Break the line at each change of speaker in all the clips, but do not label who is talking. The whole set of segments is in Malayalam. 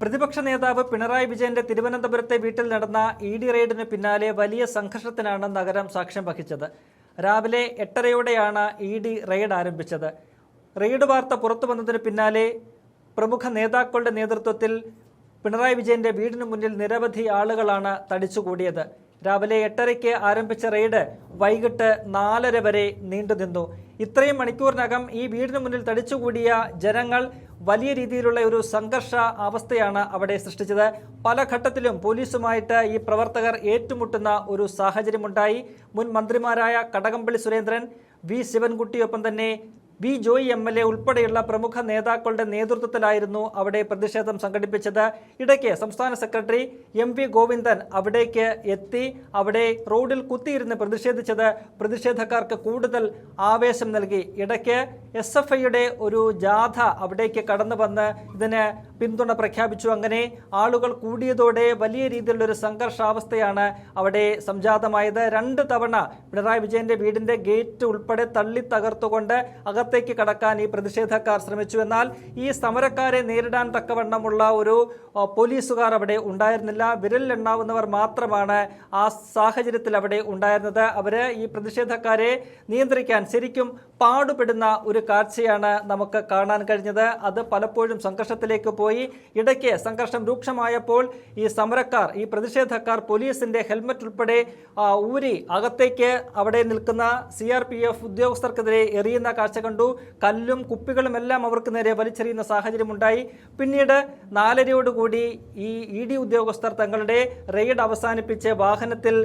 പ്രതിപക്ഷ നേതാവ് പിണറായി വിജയന്റെ തിരുവനന്തപുരത്തെ വീട്ടിൽ നടന്ന ഇഡി റെയ്ഡിന് പിന്നാലെ വലിയ സംഘർഷത്തിനാണ് നഗരം സാക്ഷ്യം വഹിച്ചത്. രാവിലെ 8:30യോടെയാണ് ഇഡി റെയ്ഡ് ആരംഭിച്ചത്. റെയ്ഡ് വാർത്ത പുറത്തു വന്നതിന് പിന്നാലെ പ്രമുഖ നേതാക്കളുടെ നേതൃത്വത്തിൽ പിണറായി വിജയന്റെ വീടിന് മുന്നിൽ നിരവധി ആളുകളാണ് തടിച്ചുകൂടിയത്. രാവിലെ 8:30-ക്ക് ആരംഭിച്ച റെയ്ഡ് വൈകിട്ട് 4:30 വരെ നീണ്ടുനിന്നു. ഇത്രയും മണിക്കൂറിനകം ഈ വീടിന് മുന്നിൽ തടിച്ചുകൂടിയ ജനങ്ങൾ വലിയ രീതിയിലുള്ള ഒരു സംഘർഷ അവസ്ഥയാണ് അവിടെ സൃഷ്ടിച്ചത്. പല ഘട്ടത്തിലും പോലീസുമായിട്ട് ഈ പ്രവർത്തകർ ഏറ്റുമുട്ടുന്ന ഒരു സാഹചര്യമുണ്ടായി. മുൻ മന്ത്രിമാരായ കടകംപള്ളി സുരേന്ദ്രൻ, വി ശിവൻകുട്ടിയൊപ്പം തന്നെ വി ജോയി MLA ഉൾപ്പെടെയുള്ള പ്രമുഖ നേതാക്കളുടെ നേതൃത്വത്തിലായിരുന്നു അവിടെ പ്രതിഷേധം സംഘടിപ്പിച്ചത്. ഇടയ്ക്ക് സംസ്ഥാന സെക്രട്ടറി MV ഗോവിന്ദൻ അവിടേക്ക് എത്തി. അവിടെ റോഡിൽ കുത്തിയിരുന്ന് പ്രതിഷേധിച്ചത് പ്രതിഷേധക്കാർക്ക് കൂടുതൽ ആവേശം നൽകി. ഇടയ്ക്ക് SFIയുടെ ഒരു ജാഥ അവിടേക്ക് കടന്നു വന്ന് ഇതിന് പിന്തുണ പ്രഖ്യാപിച്ചു. അങ്ങനെ ആളുകൾ കൂടിയതോടെ വലിയ രീതിയിലുള്ളൊരു സംഘർഷാവസ്ഥയാണ് അവിടെ സംജാതമായത്. 2 തവണ പിണറായി വിജയന്റെ വീടിന്റെ ഗേറ്റ് ഉൾപ്പെടെ തള്ളി തകർത്തുകൊണ്ട് അകത്തേക്ക് കടക്കാൻ ഈ പ്രതിഷേധക്കാർ ശ്രമിച്ചു. എന്നാൽ ഈ സമരക്കാരെ നേരിടാൻ തക്കവണ്ണമുള്ള ഒരു പോലീസുകാർ അവിടെ ഉണ്ടായിരുന്നില്ല. വിരലിലെണ്ണാവുന്നവർ മാത്രമാണ് ആ സാഹചര്യത്തിൽ അവിടെ ഉണ്ടായിരുന്നത്. അവര് ഈ പ്രതിഷേധക്കാരെ നിയന്ത്രിക്കാൻ ശരിക്കും പാടുപെടുന്ന ഒരു കാഴ്ചയാണ് നമുക്ക് കാണാൻ കഴിഞ്ഞത്. അത് പലപ്പോഴും സംഘർഷത്തിലേക്ക് പോയി. ഇടയ്ക്ക് സംഘർഷം രൂക്ഷമായപ്പോൾ ഈ സമരക്കാർ, ഈ പ്രതിഷേധക്കാർ പോലീസിന്റെ ഹെൽമറ്റ് ഉൾപ്പെടെ ഊരി അകത്തേക്ക് അവിടെ നിൽക്കുന്ന CRPF ഉദ്യോഗസ്ഥർക്കെതിരെ എറിയുന്ന കാഴ്ച കണ്ടു. കല്ലും കുപ്പികളും എല്ലാം അവർക്ക് നേരെ വലിച്ചെറിയുന്ന സാഹചര്യമുണ്ടായി. പിന്നീട് 4:30യോടുകൂടി ഈ ED ഉദ്യോഗസ്ഥർ തങ്ങളുടെ റെയ്ഡ് അവസാനിപ്പിച്ച് വാഹനത്തിൽ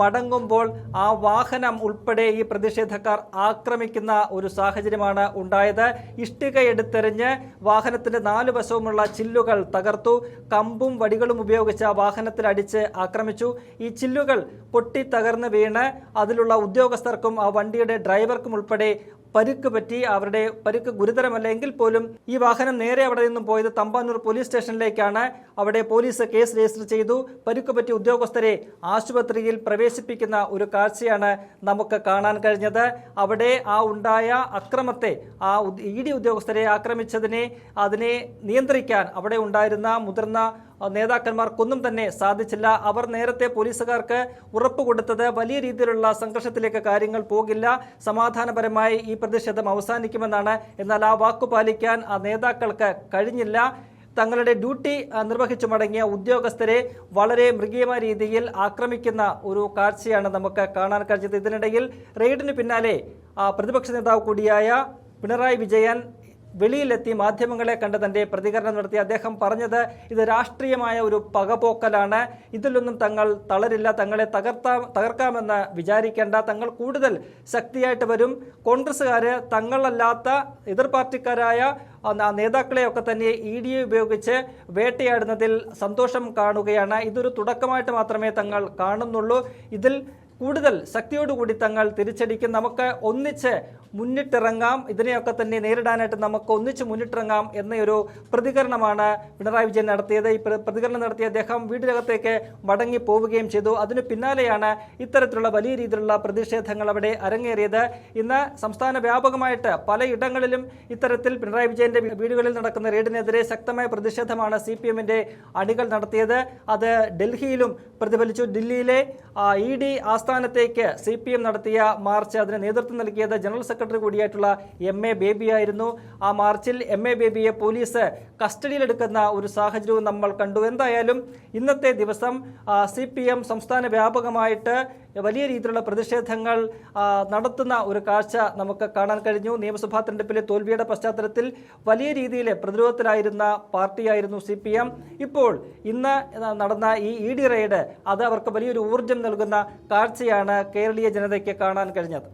മടങ്ങുമ്പോൾ ആ വാഹനം ഉൾപ്പെടെ ഈ പ്രതിഷേധക്കാർ ആക്രമിക്കുന്ന ഒരു സാഹചര്യമാണ് ഉണ്ടായത്. ഇഷ്ടിക എടുത്തെറിഞ്ഞ് വാഹനത്തിന്റെ 4 വശവുമുള്ള ചില്ലുകൾ തകർത്തു. കമ്പും വടികളും ഉപയോഗിച്ച് ആ വാഹനത്തിൽ അടിച്ച് ആക്രമിച്ചു. ഈ ചില്ലുകൾ പൊട്ടി തകർന്ന് വീണ് അതിലുള്ള ഉദ്യോഗസ്ഥർക്കും ആ വണ്ടിയുടെ ഡ്രൈവർക്കും ഉൾപ്പെടെ പരിക്ക് പറ്റി. അവരുടെ പരിക്ക് ഗുരുതരമല്ല എങ്കിൽ പോലും ഈ വാഹനം നേരെ അവിടെ നിന്നും പോയത് തമ്പാനൂർ പോലീസ് സ്റ്റേഷനിലേക്കാണ്. അവിടെ പോലീസ് കേസ് രജിസ്റ്റർ ചെയ്തു. പരിക്ക് പറ്റിയ ഉദ്യോഗസ്ഥരെ ആശുപത്രിയിൽ പ്രവേശിപ്പിക്കുന്ന ഒരു കാഴ്ചയാണ് നമുക്ക് കാണാൻ കഴിഞ്ഞത്. അവിടെ ആ ഉണ്ടായ അക്രമത്തെ, ആ ED ഉദ്യോഗസ്ഥരെ അതിനെ നിയന്ത്രിക്കാൻ അവിടെ ഉണ്ടായിരുന്ന മുതിർന്ന നേതാക്കന്മാർക്കൊന്നും തന്നെ സാധിച്ചില്ല. അവർ നേരത്തെ പോലീസുകാർക്ക് ഉറപ്പ് കൊടുത്തത് വലിയ രീതിയിലുള്ള സംഘർഷത്തിലേക്ക് കാര്യങ്ങൾ പോകില്ല, സമാധാനപരമായി ഈ പ്രതിഷേധം അവസാനിക്കുമെന്നാണ്. എന്നാൽ ആ വാക്കു പാലിക്കാൻ ആ നേതാക്കൾക്ക് കഴിഞ്ഞില്ല. തങ്ങളുടെ ഡ്യൂട്ടി നിർവഹിച്ചു മടങ്ങിയ ഉദ്യോഗസ്ഥരെ വളരെ മൃഗീയമായ രീതിയിൽ ആക്രമിക്കുന്ന ഒരു കാഴ്ചയാണ് നമുക്ക് കാണാൻ കഴിഞ്ഞത്. ഇതിനിടയിൽ റെയ്ഡിന് പിന്നാലെ പ്രതിപക്ഷ നേതാവ് കൂടിയായ പിണറായി വിജയൻ വെളിയിലെത്തി മാധ്യമങ്ങളെ കണ്ട് തന്റെ പ്രതികരണം നടത്തി. അദ്ദേഹം പറഞ്ഞത് ഇത് രാഷ്ട്രീയമായ ഒരു പകപോക്കലാണ്. ഇതിലൊന്നും തങ്ങൾ തളരില്ല, തങ്ങളെ തകർക്കാമെന്ന് വിചാരിക്കേണ്ട, തങ്ങൾ കൂടുതൽ ശക്തിയായിട്ട് വരും. കോൺഗ്രസ്സുകാര് തങ്ങളല്ലാത്ത എതിർ പാർട്ടിക്കാരായ നേതാക്കളെയൊക്കെ തന്നെ ED ഉപയോഗിച്ച് വേട്ടയാടുന്നതിൽ സന്തോഷം കാണുകയാണ്. ഇതൊരു തുടക്കമായിട്ട് മാത്രമേ തങ്ങൾ കാണുന്നുള്ളൂ. ഇതിൽ കൂടുതൽ ശക്തിയോടുകൂടി തങ്ങൾ തിരിച്ചടിക്കും. നമുക്ക് ഒന്നിച്ച് മുന്നിട്ടിറങ്ങാം, ഇതിനെയൊക്കെ തന്നെ നേരിടാനായിട്ട് നമുക്ക് ഒന്നിച്ച് മുന്നിട്ടിറങ്ങാം എന്നൊരു പ്രതികരണമാണ് പിണറായി വിജയൻ നടത്തിയത്. ഈ പ്രതികരണം നടത്തിയ അദ്ദേഹം വീടിനകത്തേക്ക് മടങ്ങി പോവുകയും ചെയ്തു. അതിനു പിന്നാലെയാണ് ഇത്തരത്തിലുള്ള വലിയ രീതിയിലുള്ള പ്രതിഷേധങ്ങൾ അവിടെ അരങ്ങേറിയത്. ഇന്ന് സംസ്ഥാന വ്യാപകമായിട്ട് പലയിടങ്ങളിലും ഇത്തരത്തിൽ പിണറായി വിജയന്റെ വീടുകളിൽ നടക്കുന്ന റെയ്ഡിനെതിരെ ശക്തമായ പ്രതിഷേധമാണ് CPMന്റെ അണികൾ നടത്തിയത്. അത് ഡൽഹിയിലും പ്രതിഫലിച്ചു. ദില്ലിയിലെ ED ആസ്ഥാനത്തേക്ക് CPM നടത്തിയ മാർച്ച്, അതിന് നേതൃത്വം നൽകിയത് ജനറൽ സെക്രട്ടറി കൂടിയായിട്ടുള്ള MA ബേബി ആയിരുന്നു. ആ മാർച്ചിൽ MA ബേബിയെ പോലീസ് കസ്റ്റഡിയിലെടുക്കുന്ന ഒരു സാഹചര്യവും നമ്മൾ കണ്ടു. എന്തായാലും ഇന്നത്തെ ദിവസം CPM സംസ്ഥാന വ്യാപകമായിട്ട് വലിയ രീതിയിലുള്ള പ്രതിഷേധങ്ങൾ നടത്തുന്ന ഒരു കാഴ്ച നമുക്ക് കാണാൻ കഴിഞ്ഞു. നിയമസഭാ തെരഞ്ഞെടുപ്പിലെ തോൽവിയുടെ പശ്ചാത്തലത്തിൽ വലിയ രീതിയിൽ പ്രതിരോധത്തിലായിരുന്ന പാർട്ടിയായിരുന്നു CPM. ഇപ്പോൾ ഇന്ന് നടന്ന ഈ ED റെയ്ഡ് അത് അവർക്ക് വലിയൊരു ഊർജം നൽകുന്ന കാഴ്ചയാണ് കേരളീയ ജനതയ്ക്ക് കാണാൻ കഴിഞ്ഞത്.